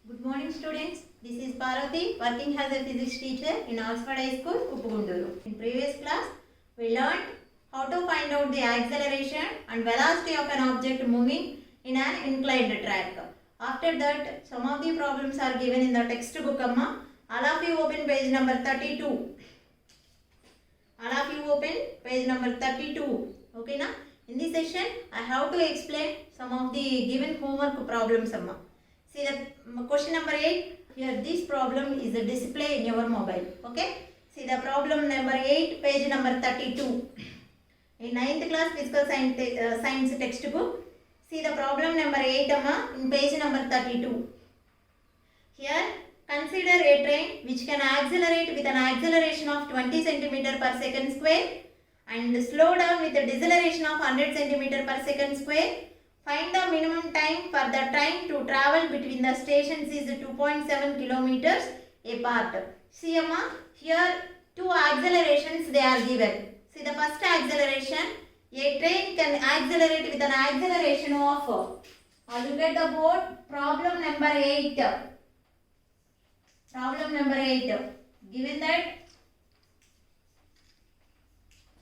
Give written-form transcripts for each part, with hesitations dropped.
Good morning students. This is Parvati working as a physics teacher in Oxford High School, Uppugunduru. In previous class, we learned how to find out the acceleration and velocity of an object moving in an inclined track. After that, some of the problems are given in the textbook. All of you open page number 32. All of you open page number 32. Okay, na? In this session, I have to explain some of the given homework problems. See the question number 8. Here this problem is a display in your mobile. Okay. See the problem number 8, page number 32. In 9th class physical science textbook. See the problem number 8 in page number 32. Here consider a train which can accelerate with an acceleration of 20 cm per second square and slow down with a deceleration of 100 cm per second square. Find the minimum time for the train to travel between the stations is 2.7 kilometers apart. See Amma, here two accelerations they are given. See the first acceleration, a train can accelerate with an acceleration of, look at the board, problem number 8. Problem number 8. Given that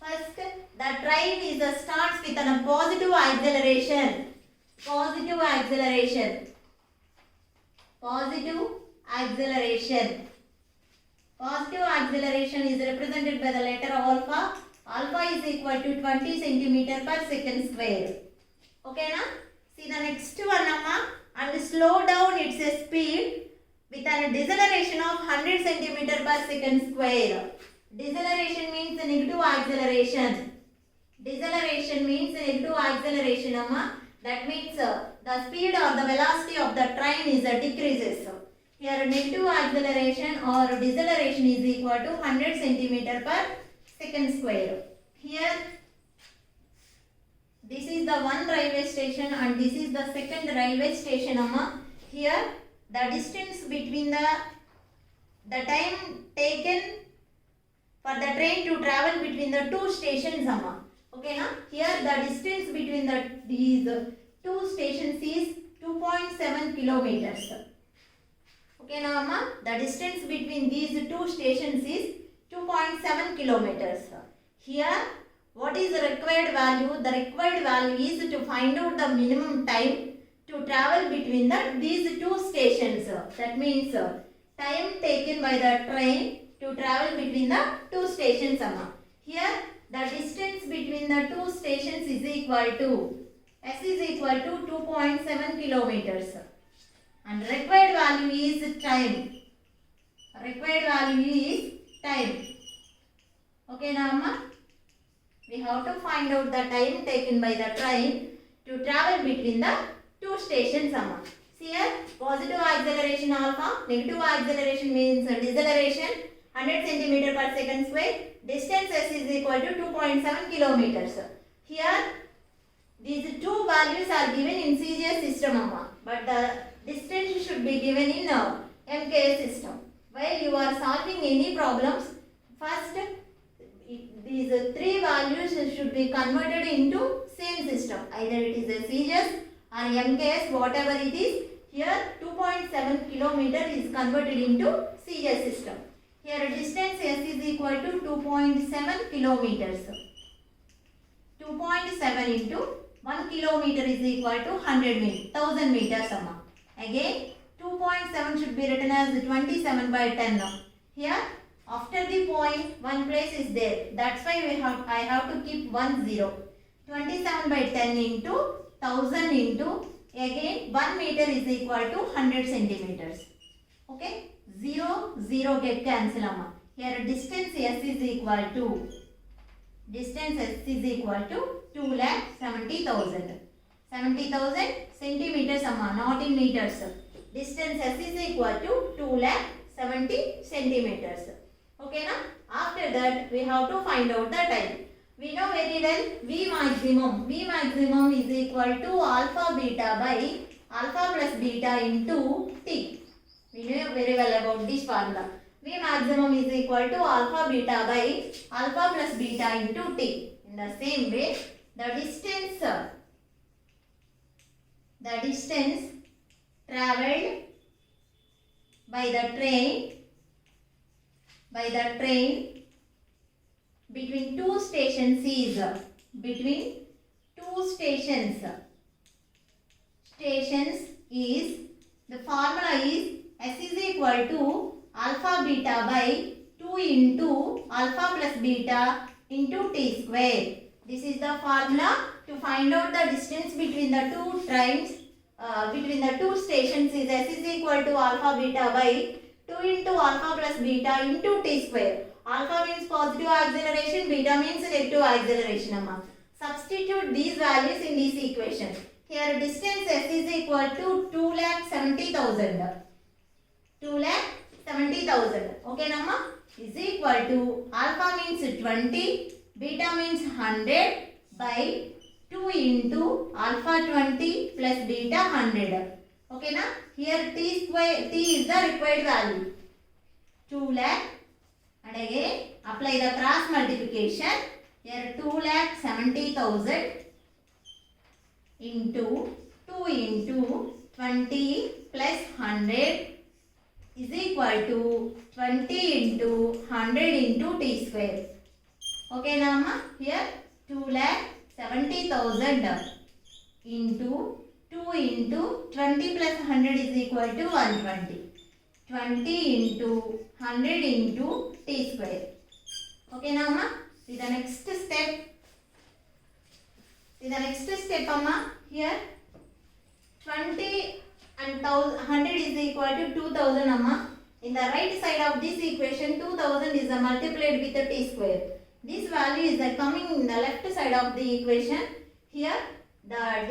first the train starts with a positive acceleration. Positive acceleration. Positive acceleration. Positive acceleration is represented by the letter alpha. Alpha is equal to 20 cm per second square. Okay na? See the next one amma, and slow down its speed with a deceleration of 100 cm per second square. Deceleration means negative acceleration. Deceleration means negative acceleration amma. That means the speed or the velocity of the train is decreases. Here negative acceleration or deceleration is equal to 100 cm per second square. Here this is the one railway station and this is the second railway station amma. Here the distance between the time taken for the train to travel between the two stations amma. Okay na? Here the distance between these two stations is 2.7 kilometers. Okay na amma? The distance between these two stations is 2.7 kilometers. Here what is the required value? The required value is to find out the minimum time to travel between these two stations. That means time taken by the train to travel between the two stations amma. Here the distance between the two stations is equal to S is equal to 2.7 kilometers and required value is time. Required value is time. Okay now amma? We have to find out the time taken by the train to travel between the two stations amma. See here positive acceleration alpha, negative acceleration means deceleration 100 cm per second square. Distance S is equal to 2.7 kilometers. Here these two values are given in CGS system amma, but the distance should be given in MKS system. While you are solving any problems, first these three values should be converted into same system. Either it is a CGS or MKS, whatever it is. Here 2.7 kilometer is converted into CGS system. Here distance S is equal to 2.7 kilometers. 2.7 into 1 kilometer is equal to 1000 meters amma. Again 2.7 should be written as 27 by 10. Here after the point one place is there. That's why I have to keep 1 0. 27 by 10 into 1000 into again 1 meter is equal to 100 centimeters. Okay. 0 0 get cancel amma. Here distance S is equal to 2,70,000. 70,000 centimeters amma, not in meters. Distance S is equal to 2,70,000 centimeters. Okay na? After that we have to find out the time. We know very well V maximum. V maximum is equal to alpha beta by alpha plus beta into T. We know very well about this formula. V maximum is equal to alpha beta by alpha plus beta into T. In the same way, the distance traveled by the train between two stations is the formula is S is equal to alpha beta by 2 into alpha plus beta into t square. This is the formula to find out the distance between the two trains between the two stations is S is equal to alpha beta by 2 into alpha plus beta into t square. Alpha means positive acceleration, beta means negative acceleration. Amma. Substitute these values in this equation. Here distance S is equal to 2,70,000. 2,70,000. Okay, Namma? Is equal to alpha means 20, beta means 100 by 2 into alpha 20 plus beta 100. Okay, na? Here t is the required value. 2 lakh. And again apply the cross multiplication. Here 2,70,000 into 2 into 20 plus 100 is equal to 20 into 100 into t square. Okay, Nama? Here 2,70,000 into 2 into 20 plus 100 is equal to 120. 20 into 100 into t square. Okay, Nama? See the next step. Amma. Here 20 and 100 is equal to 2000. Amma. In the right side of this equation, 2000 is multiplied with the t square. This value is coming in the left side of the equation. Here the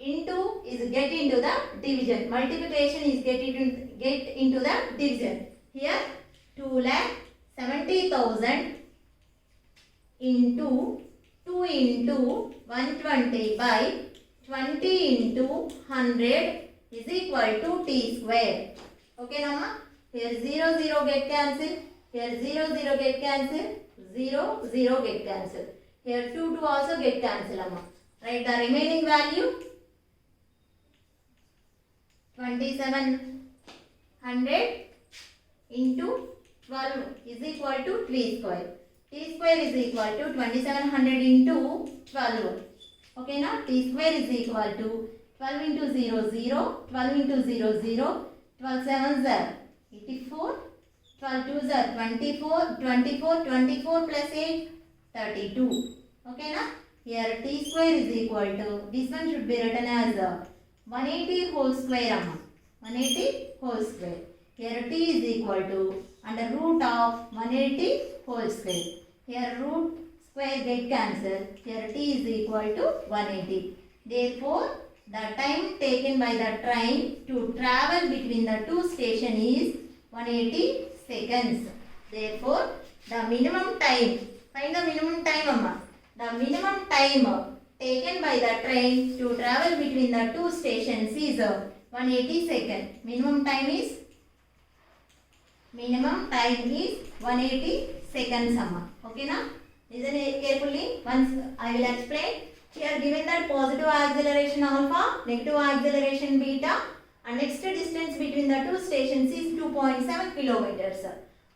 into is get into the division. Multiplication is get into the division. Here 2,70,000 into 2 into 120 by 20 into 100 is equal to t square. Okay, Nama? Here 0, 0 get cancelled. Here 0, 0 get cancelled. 0, 0 get cancelled. Here 2, 2 also get cancelled. Amma. Write the remaining value. 2700 into 12 is equal to t square. T square is equal to 2700 into 12. Okay, now t square is equal to 12 into 0, 0, 12 into 0, 0, 12 7s are 84, 12 2s are 24, 24 plus 8, 32. Okay, now here t square is equal to, this one should be written as 180 whole square. 180 whole square. Here t is equal to under root of 180 whole square. Here root square get cancelled. Here t is equal to 180. Therefore, the time taken by the train to travel between the two stations is 180 seconds. Therefore, the minimum time, find the minimum time, Amma. The minimum time taken by the train to travel between the two stations is 180 seconds. Minimum time is 180 seconds. Amma. Okay, now listen carefully. Once I will explain. Here given that positive acceleration alpha, negative acceleration beta, and next distance between the two stations is 2.7 kilometers.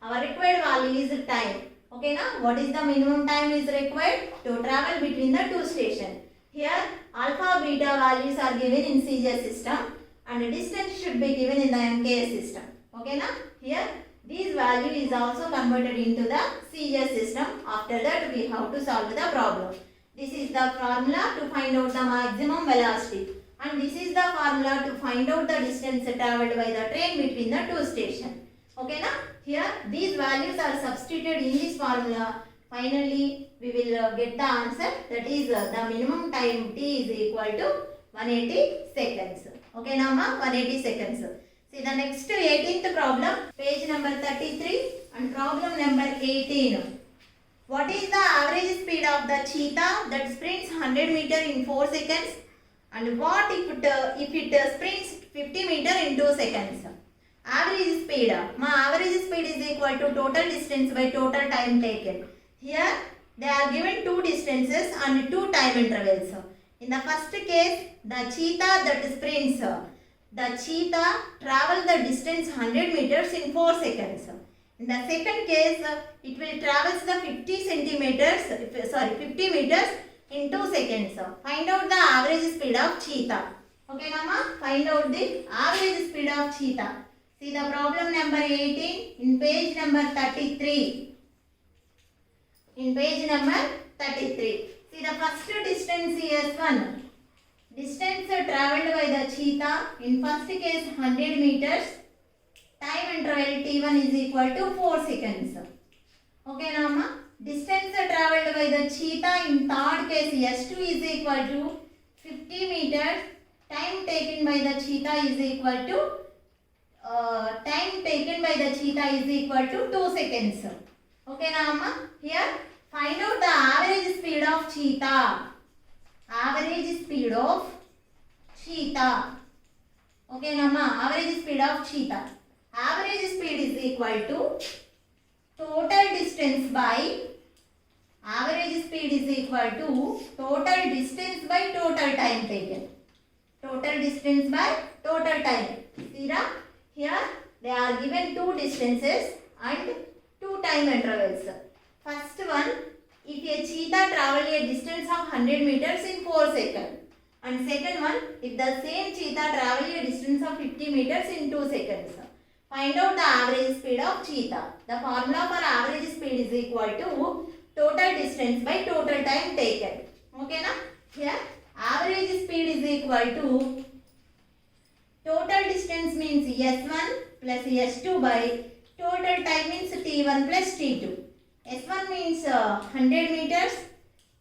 Our required value is time. Okay, now what is the minimum time is required to travel between the two stations? Here alpha beta values are given in CGS system and distance should be given in the MKS system. Okay, now here this value is also converted into the CGS system. After that we have to solve the problem. This is the formula to find out the maximum velocity and this is the formula to find out the distance travelled by the train between the two stations. Okay, now here these values are substituted in this formula. Finally, we will get the answer, that is the minimum time t is equal to 180 seconds. Okay, now 180 seconds. See the next 18th problem, page number 33 and problem number 18. What is the average speed of the cheetah that sprints 100 meter in 4 seconds? And what if it sprints 50 meter in 2 seconds? Average speed. Average speed is equal to total distance by total time taken. Here they are given two distances and two time intervals. In the first case, the cheetah that sprints the cheetah travel the distance 100 meters in 4 seconds. In the second case, it will travel the 50 meters in 2 seconds. Find out the average speed of cheetah. Okay, Nama? Find out the average speed of cheetah. See the problem number 18 in page number 33. In page number 33. See the first distance S1. Distance travelled by the cheetah in first case 100 meters. Time interval T1 is equal to 4 seconds. Okay, Nama? Distance travelled by the cheetah in third case S2 is equal to 50 meters. Time taken by the cheetah is equal to 2 seconds. Okay, Nama? Here find out the average speed of cheetah. Average speed of cheetah. Okay, Nama? Average speed of cheetah. Average speed is equal to total distance by average speed is equal to total distance by total time taken. Total distance by total time. See here they are given 2 distances and 2 time intervals. First one, if a cheetah travel a distance of 100 meters in 4 seconds. And second one, if the same cheetah travel a distance of 50 meters in 2 seconds. Find out the average speed of cheetah. The formula for average speed is equal to total distance by total time taken. Okay, na? Here average speed is equal to total distance means S1 plus S2 by total time means T1 plus T2. S1 means 100 meters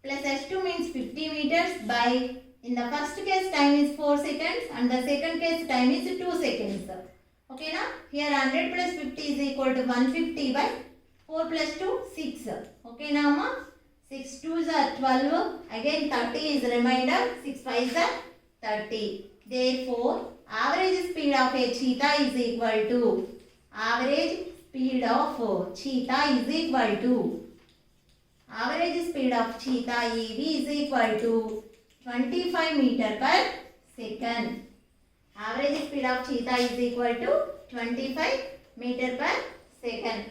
plus S2 means 50 meters by, in the first case time is 4 seconds and the second case time is 2 seconds. Okay, na? Here 100 plus 50 is equal to 150 by 4 plus 2, 6. Okay, na, ma? 6 2s are 12. Again 30 is remainder. 6 5s are 30. Therefore, average speed of a cheetah is equal to average speed of cheetah is equal to average speed of cheetah EV is equal to 25 meter per second. Average speed of cheetah is equal to 25 meter per second.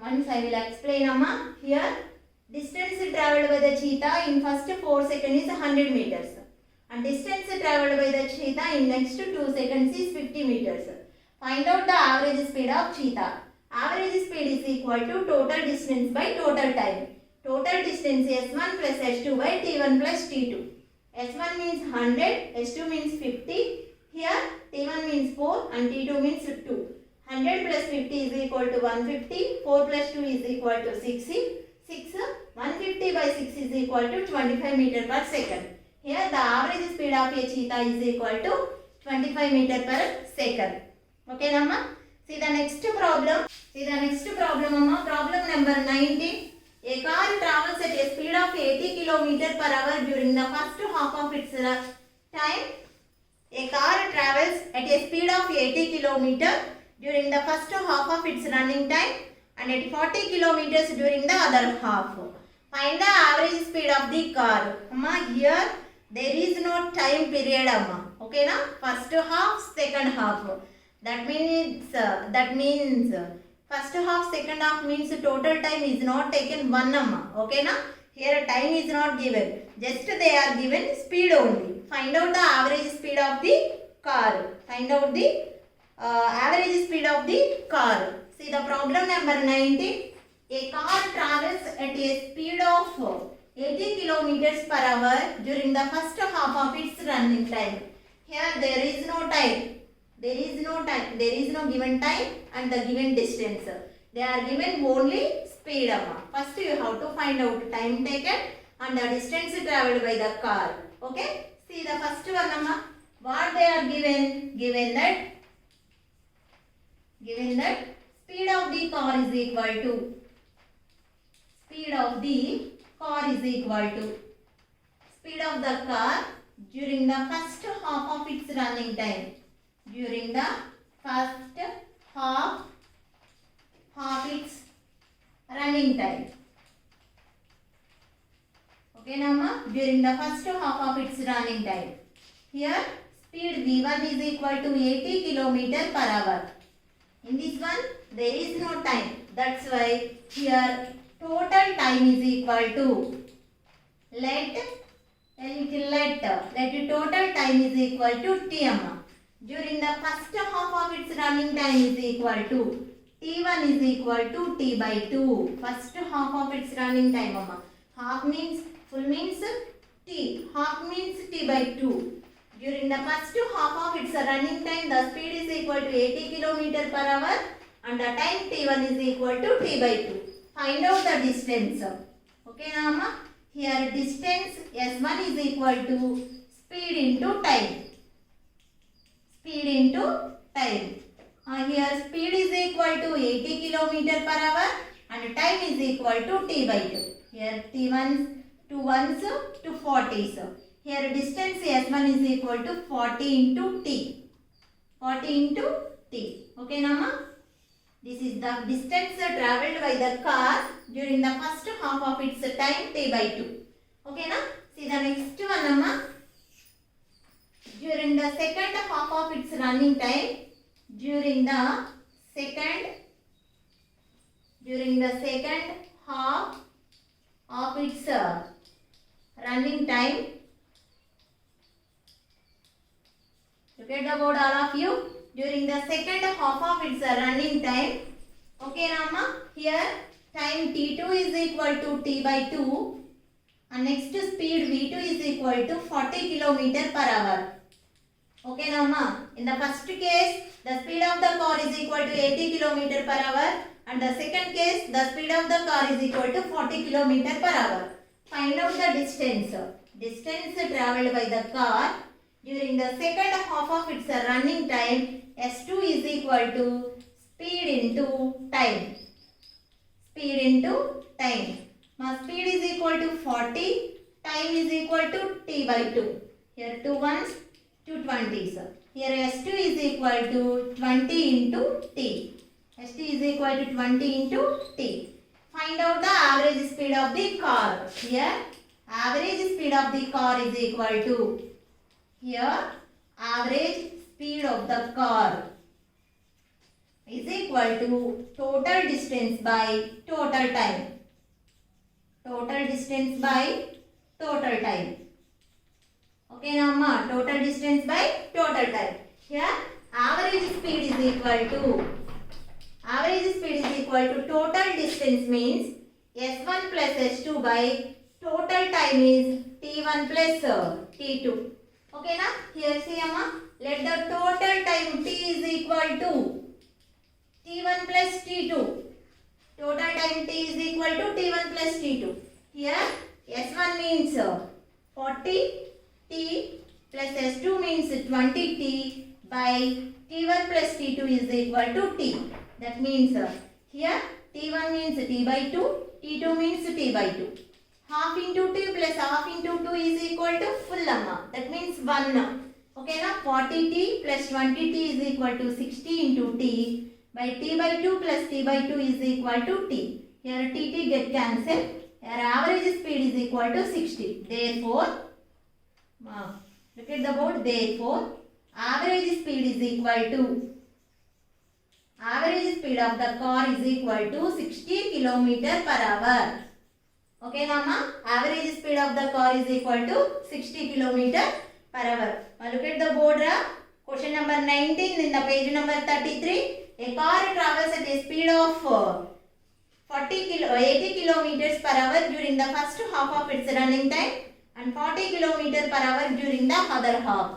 Once I will explain, Amma. Here, distance travelled by the cheetah in first 4 seconds is 100 meters. And distance travelled by the cheetah in next 2 seconds is 50 meters. Find out the average speed of cheetah. Average speed is equal to total distance by total time. Total distance S1 plus S2 by T1 plus T2. S1 means 100, S2 means 50. Here T1 means 4 and T2 means 2. 100 plus 50 is equal to 150. 4 plus 2 is equal to 60. 150 by 6 is equal to 25 meter per second. Here the average speed of a cheetah is equal to 25 meter per second. Okay, Amma? See the next problem. Amma. Problem number 19. A car travels at a speed of 80 km per hour during the first half of its time. A car travels at a speed of 80 km during the first half of its running time and at 40 km during the other half. Find the average speed of the car. Amma, here there is no time period, Amma. Okay, na? First half, second half. That means first half, second half means total time is not taken 1, Amma. Okay, na? Here time is not given. Just they are given speed only. Find out the average speed of the car. Find out the average speed of the car. See the problem number 19. A car travels at a speed of 80 kilometers per hour during the first half of its running time. Here there is no time. There is no given time and the given distance. They are given only speed. First you have to find out time taken and the distance travelled by the car. Okay? See the first one, Amma. What they are given? Given that speed of the car is equal to speed of the during the first half of its running time. During the first half of its running time. Okay, Nama? During the first half of its running time. Here, speed v1 is equal to 80 kilometer per hour. In this one there is no time, that's why here total time is equal to let total time is equal to t amma. During the first half of its running time is equal to t1 is equal to t by 2. First half of its running time amma. Half means full means t, half means t by 2. During the first half of its running time the speed is equal to 80 km per hour and the time t1 is equal to t by 2. Find out the distance. Okay na amma? Here distance s1 is equal to speed into time. Speed into time. Here speed is equal to 80 km per hour and time is equal to t by 2. Here t1 to 1s to 40s. Here distance s1 is equal to 40 into t. 40 into t. Okay nama? This is the distance travelled by the car during the first half of its time t by 2. Okay na? See the next one nama. During the second half of its running time, during the second half of its running time, look at the board all of you. During the second half of its running time, okay Rama, here time t2 is equal to t by 2 and next speed v2 is equal to 40 km per hour. Okay Rama, in the first case the speed of the car is equal to 80 km per hour and the second case the speed of the car is equal to 40 km per hour. Find out the distance. Distance travelled by the car during the second half of its running time, s2 is equal to speed into time. Speed into time. Now speed is equal to 40, time is equal to t by 2. Here 2 ones, 2 20s. Here s2 is equal to 20 into t. s2 is equal to 20 into t. Find out the average speed of the car. Here average speed of the car is equal to, here average speed of the car is equal to total distance by total time. Total distance by total time. Okay now ma, total distance by total time. Here average speed is equal to total distance means s1 plus s2 by total time is t1 plus t2. Okay na? Here see amma, let the total time t is equal to t1 plus t2. Total time t is equal to t1 plus t2. Here s1 means 40 t plus s2 means 20 t by t1 plus t2 is equal to t. That means here t1 means t by 2, t2 means t by 2. Half into t plus half into 2 is equal to full amma. That means 1. Okay na? 40t plus 20t is equal to 60 into t by t by 2 plus t by 2 is equal to t. Here tt get cancelled. Here average speed is equal to 60. Therefore, look at the board. Therefore, average speed is equal to, average speed of the car is equal to 60 km per hour. Okay Nama, average speed of the car is equal to 60 km per hour. Now look at the board. Question number 19 in the page number 33. A car travels at a speed of 80 km per hour during the first half of its running time and 40 km per hour during the other half.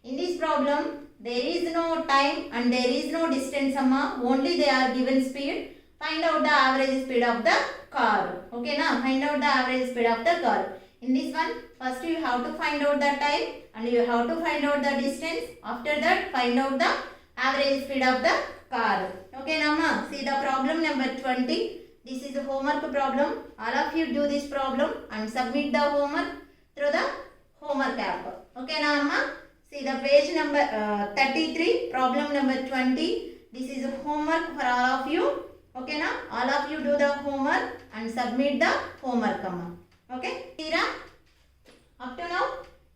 In this problem, there is no time and there is no distance amma, only they are given speed. Find out the average speed of the car. Okay na? Find out the average speed of the car. In this one, first you have to find out the time and you have to find out the distance. After that, find out the average speed of the car. Okay Nama? See the problem number 20. This is a homework problem. All of you do this problem and submit the homework through the homework app. Okay Nama? See the page number 33, problem number 20. This is a homework for all of you. Okay na? All of you do the homework and submit the homework amma. Okay? Tira? Up to now,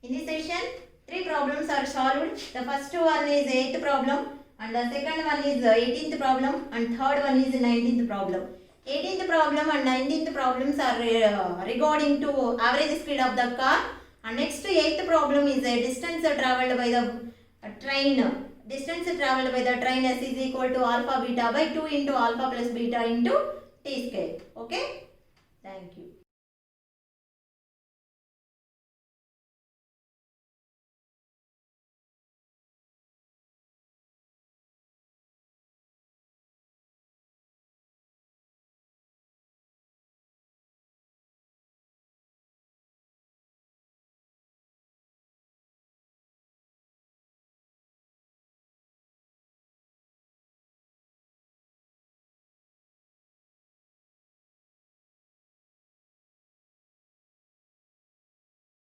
in this session, Three problems are solved. The first one is 8th problem, and the second one is 18th problem, and third one is 19th problem. 18th problem and 19th problems are regarding to average speed of the car, and next 8th problem is a distance traveled by the train. Distance traveled by the train S is equal to alpha beta by 2 into alpha plus beta into t square. Okay, thank you.